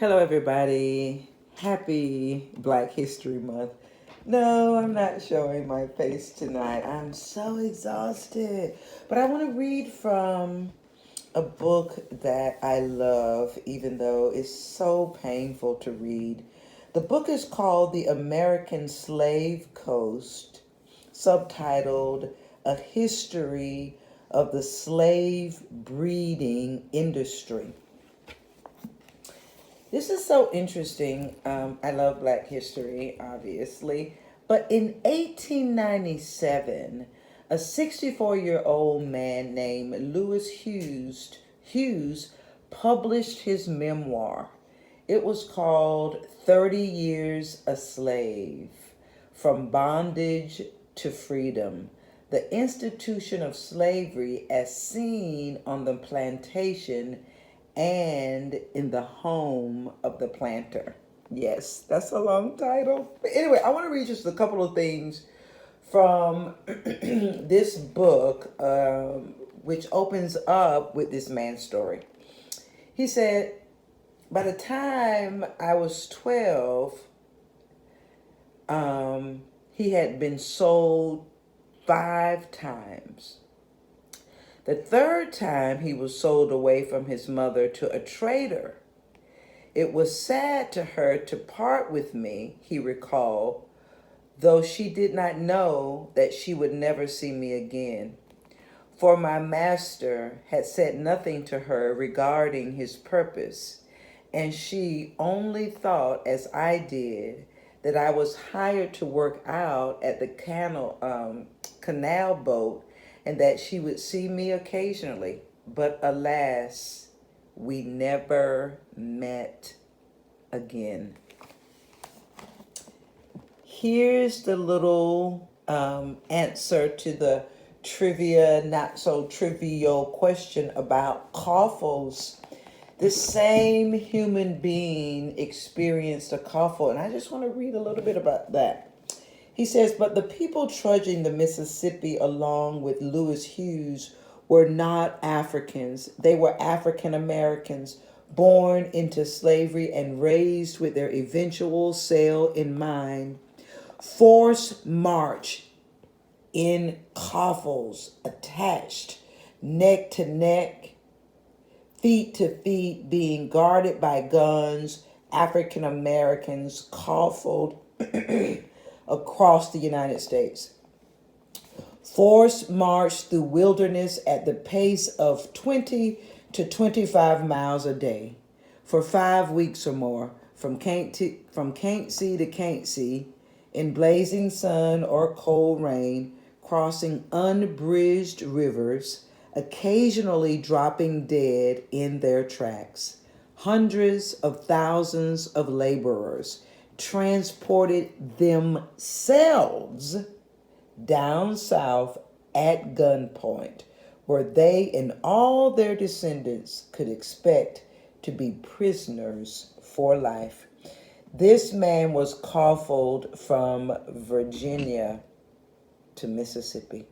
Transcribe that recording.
Hello, everybody. Happy Black History Month. No, I'm not showing my face tonight. I'm so exhausted. But I want to read from a book that I love, even though it's so painful to read. The book is called The American Slave Coast, subtitled A History of the Slave Breeding Industry. This is so interesting. I love Black history, obviously. But in 1897, a 64-year-old man named Hughes published his memoir. It was called 30 Years a Slave, From Bondage to Freedom, the institution of slavery as seen on the plantation and in the home of the planter. Yes, that's a long title. But anyway, I want to read just a couple of things from this book, which opens up with this man's story. He said, by the time I was 12, he had been sold 5 times. The third time he was sold away from his mother to a trader. It was sad to her to part with me, he recalled, though she did not know that she would never see me again. For my master had said nothing to her regarding his purpose, and she only thought, as I did, that I was hired to work out at the canal boat and that she would see me occasionally. But alas, we never met again. Here's the little answer to the trivia, not so trivial question about coffles. This same human being experienced a coffle, and I just want to read a little bit about that. He says, but the people trudging the Mississippi along with Lewis Hughes were not Africans. They were African Americans, born into slavery and raised with their eventual sale in mind. Forced march in coffles attached, neck to neck, feet to feet, being guarded by guns, African Americans coffled across the United States. Forced march through wilderness at the pace of 20 to 25 miles a day for 5 weeks or more, from can't see to can't see, in blazing sun or cold rain, crossing unbridged rivers, occasionally dropping dead in their tracks. Hundreds of thousands of laborers transported themselves down south at gunpoint, where they and all their descendants could expect to be prisoners for life. This man was coffled from Virginia to Mississippi.